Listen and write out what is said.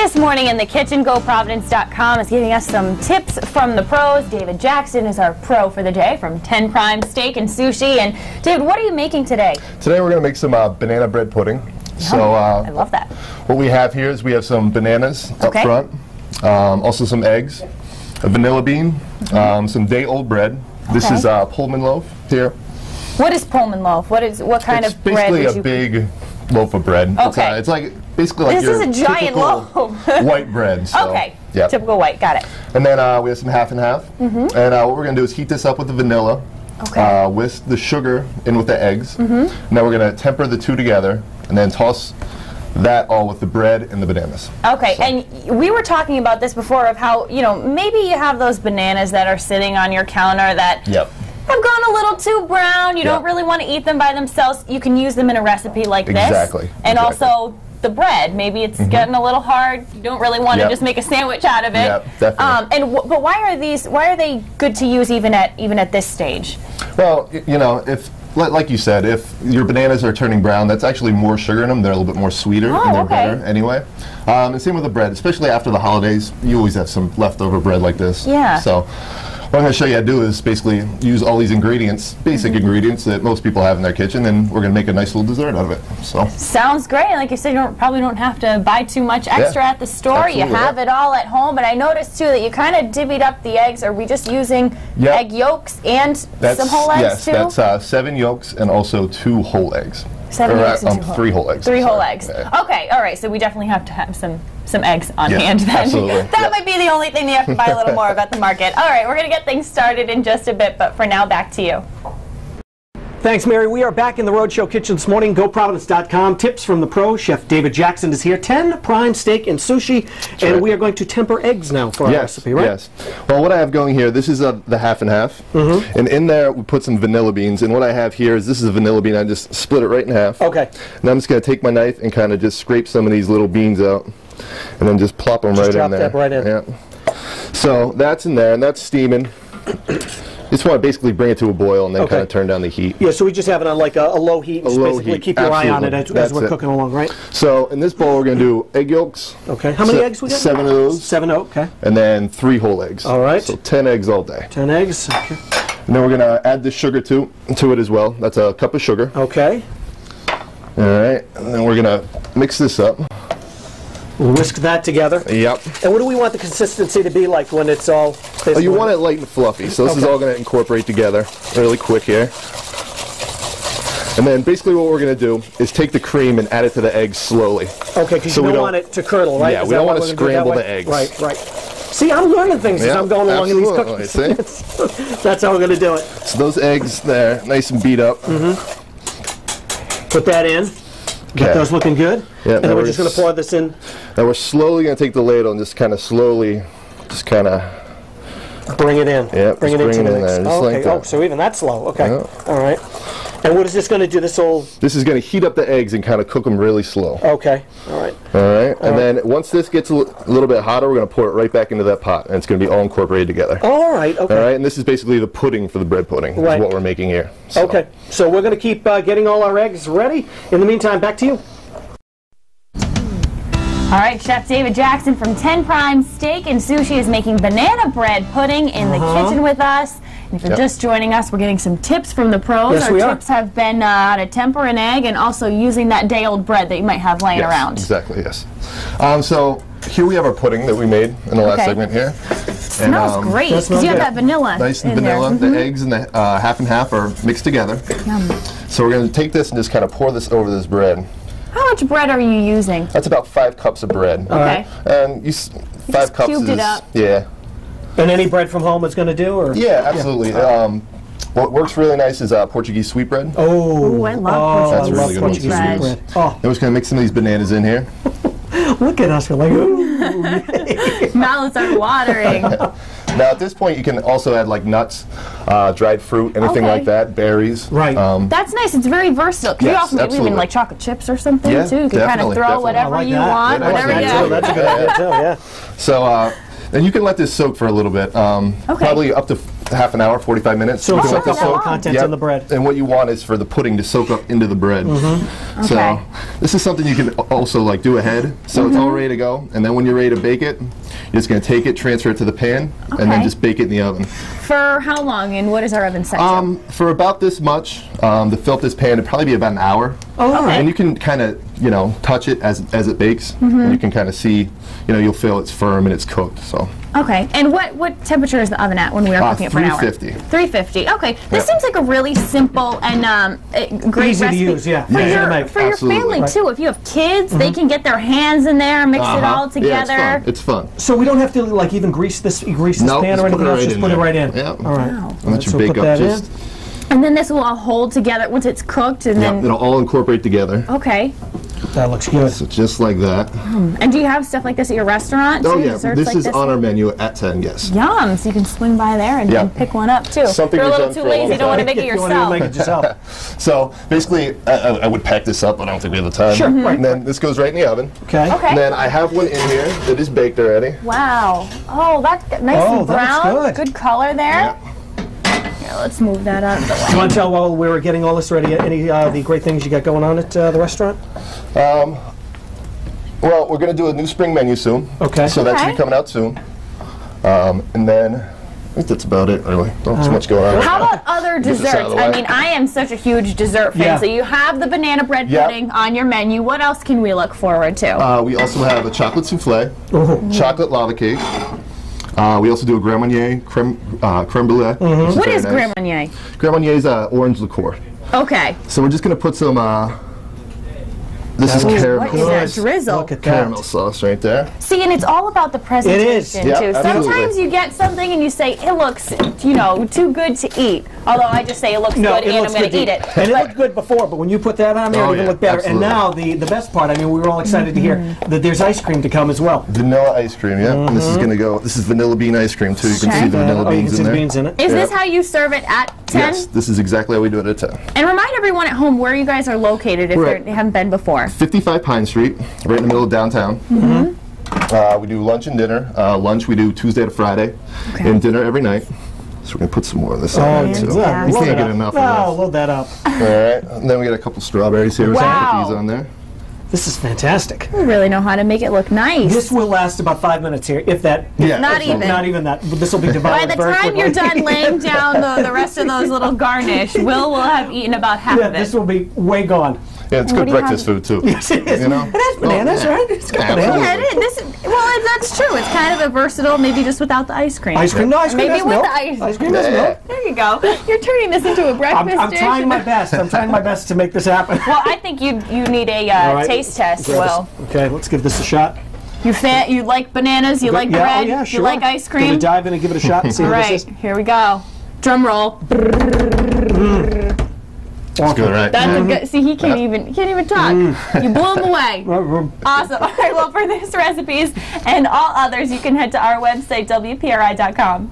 This morning in the kitchen, GoProvidence.com is giving us some tips from the pros. David Jackson is our pro for the day from Ten Prime Steak and Sushi. And David, what are you making today? Today we're going to make some banana bread pudding. So I love that. What we have here is we have some bananas up front, also some eggs, a vanilla bean, some day-old bread. This is Pullman loaf here. What is Pullman loaf? What kind of bread? It's basically a big loaf of bread. Okay. It's like basically like this is a giant loaf. White bread. So, okay. Yep. Typical white. Got it. And then we have some half and half. And what we're going to do is heat this up with the vanilla, with the sugar in with the eggs. And then we're going to temper the two together, and then toss that all with the bread and the bananas. Okay, so. And we were talking about this before of how, you know, maybe you have those bananas that are sitting on your counter that have gone a little too brown. You don't really want to eat them by themselves. You can use them in a recipe like this. Exactly. And also the bread. Maybe it's getting a little hard. You don't really want to just make a sandwich out of it. Yep, definitely. But why are they good to use even at this stage? Well, you know, like you said, if your bananas are turning brown, that's actually more sugar in them. They're a little bit more sweeter and they're better anyway. And same with the bread, especially after the holidays. You always have some leftover bread like this. Yeah. So what I'm going to show you how to do is basically use all these ingredients, basic ingredients that most people have in their kitchen, and we're going to make a nice little dessert out of it. So sounds great. Like you said, you probably don't have to buy too much extra at the store. You have it all at home. And I noticed too that you kind of divvied up the eggs. Are we just using egg yolks and some whole eggs too? Yes, that's 7 yolks and also 2 whole eggs. 7 yolks and 2 3 whole eggs. 3 whole eggs. Okay, all right. So we definitely have to have some eggs on hand then. Absolutely. That might be the only thing that you have to buy a little more of at the market. All right, we're going to get things started in just a bit, but for now, back to you. Thanks, Mary. We are back in the Rhode Show kitchen this morning. GoProvidence.com. Tips from the pro. Chef David Jackson is here. 10 Prime Steak and Sushi. And we are going to temper eggs now for our recipe, right? Yes. Well, what I have going here, this is the half and half. And in there, we put some vanilla beans. And what I have here is this is a vanilla bean. I just split it right in half. Okay. And I'm just going to take my knife and kind of just scrape some of these little beans out. And then just plop them right in there. Drop that right in. Yeah. So that's in there, and that's steaming. Just want to basically bring it to a boil and then kind of turn down the heat. Yeah, so we just have it on like a low heat. And basically keep your eye on it as we're cooking along, right? So in this bowl, we're going to do egg yolks. Okay. How many eggs we got? 7 of those. 7, okay. And then 3 whole eggs. All right. So 10 eggs all day. 10 eggs. Okay. And then we're going to add the sugar to it as well. That's a cup of sugar. Okay. All right. And then we're going to mix this up. Whisk that together. Yep. And what do we want the consistency to be like when it's all... Oh, you want it light and fluffy, so this is all going to incorporate together really quick here. And then basically what we're going to do is take the cream and add it to the eggs slowly. Okay, because you don't want it to curdle, right? Yeah, we don't want to scramble the eggs. Right, right. See, I'm learning things as I'm going along in these cooking. That's how we're going to do it. So those eggs there, nice and beat up. Put that in. Get those looking good. Yeah, and then we're just going to pour this in. Now we're slowly going to take the ladle and just kind of slowly, bring it in. Yeah, bring it into the mix. Like that. Oh, so even that's slow. Okay. Yeah. All right. And what is this going to do? This is going to heat up the eggs and kind of cook them really slow. Okay. All right. All right. And then once this gets a little bit hotter, we're going to pour it right back into that pot, and it's going to be all incorporated together. All right. Okay. All right. And this is basically the pudding for the bread pudding. Is what we're making here. So. Okay. So we're going to keep getting all our eggs ready. In the meantime, back to you. All right, Chef David Jackson from 10 Prime Steak and Sushi is making banana bread pudding in the kitchen with us. And if you're just joining us, we're getting some tips from the pros. Yes, Our tips have been how to temper an egg and also using that day-old bread that you might have laying around. Exactly, yes. So here we have our pudding that we made in the last segment here. Smells great because you have that vanilla. Nice and vanilla. The eggs and the half and half are mixed together. Yum. So we're going to take this and just kind of pour this over this bread. How much bread are you using? That's about 5 cups of bread. Okay. And 5 cups cubed it up. Yeah. And any bread from home is going to do? Or? Yeah, absolutely. What works really nice is Portuguese sweetbread. Oh, I love That's really good Portuguese sweetbread. Then we're just going to mix some of these bananas in here. Look at us. We're like, ooh. Mouths are watering. Now at this point you can also add like nuts, dried fruit, anything like that, berries. Right. That's nice. It's very versatile. Because you also maybe even like chocolate chips or something too. You can kind of throw whatever you want, whatever you want. That's a good idea too, yeah. So and you can let this soak for a little bit, probably up to half an hour, 45 minutes. So it's soak up all the contents in the bread. And what you want is for the pudding to soak up into the bread. So this is something you can also like do ahead. So it's all ready to go. And then when you're ready to bake it, you're just going to take it, transfer it to the pan, and then just bake it in the oven. For how long, and what is our oven set to? For about this much, to fill up this pan, it'd probably be about an hour. And you can kind of, you know, touch it as it bakes. And you can kind of see, you know, you'll feel it's firm and it's cooked. So. Okay, and what temperature is the oven at when we are cooking it for an hour? 350. 350. Okay, this seems like a really simple and great easy recipe to use. Yeah, for your family too. If you have kids, they can get their hands in there, mix it all together. Yeah, it's fun. So we don't have to like even grease this pan or anything else. Just put it right in. Yeah. All right. Wow. And let you bake up just. And then this will all hold together once it's cooked, and then it'll all incorporate together. Okay. That looks good. So just like that. And do you have stuff like this at your restaurant? Oh yeah, Desserts this like is on our menu at 10. Yes. Yum! So you can swing by there and pick one up too. Something you're a little we've too done for a lazy, long don't want to time. make it yourself. Make it yourself. So basically, I would pack this up, but I don't think we have the time. Sure. Right. And then this goes right in the oven. Okay. And then I have one in here that is baked already. Wow. Oh, that's nice and brown. That looks good. Good color there. Here, let's move that out of the way. Do you want to tell while we were getting all this ready any the great things you got going on at the restaurant? Well, we're going to do a new spring menu soon. Okay. So that should be coming out soon. And then I think that's about it, really. Not too much going on. How about other desserts? I mean, I am such a huge dessert fan. So you have the banana bread pudding on your menu. What else can we look forward to? We also have a chocolate souffle, chocolate lava cake. We also do a Grand Marnier creme brulee. What is Grand Marnier? Grand Marnier is orange liqueur. Okay. So we're just going to put some, this is caramel. What is that drizzle? Look at Caramel sauce right there. See, and it's all about the presentation, It is. too. Yep, Sometimes you get something and you say, it looks, you know, too good to eat. Although I just say it looks good and I'm going to eat it. And it looked good before, but when you put that on there, it even looked better. Absolutely. And now, the best part, I mean, we were all excited to hear that there's ice cream to come as well. Vanilla ice cream, And this is going to go, this is vanilla bean ice cream, too. You can see the vanilla beans in there. Is this how you serve it at 10? Yes, this is exactly how we do it at 10. And remind everyone at home where you guys are located if they haven't been before. 55 Pine Street, right in the middle of downtown. We do lunch and dinner. Lunch we do Tuesday to Friday, and dinner every night. So we're going to put some more of this on there, too. You can't get enough of this. Load that up. All right, and then we got a couple strawberries here. We're going to put these on there. This is fantastic. You really know how to make it look nice. This will last about 5 minutes here, if that. Not even. Not even that. This will be devoured by the time you're done laying down the rest of those little garnish, Will will have eaten about half of it. This will be way gone. Yeah, it's good breakfast food, too. Yes, it is. You know? It has bananas, right? It's got bananas. Yeah, it is. Well, that's true. It's kind of a versatile, maybe just without the ice cream. Ice cream? No, ice cream maybe has with milk. the ice. Ice cream has milk. There you go. You're turning this into a breakfast I'm dish. trying my best. I'm trying my best to make this happen. Well, I think you need a taste test, Will. Okay, let's give this a shot. You like bananas, you like bread, you like ice cream. Gonna dive in and give it a shot and see how this is. Here we go. Drum roll. That's good, right? That's a good. See, he can't even talk. You blew him away. Awesome. All right. Well, for this recipes and all others, you can head to our website WPRI.com.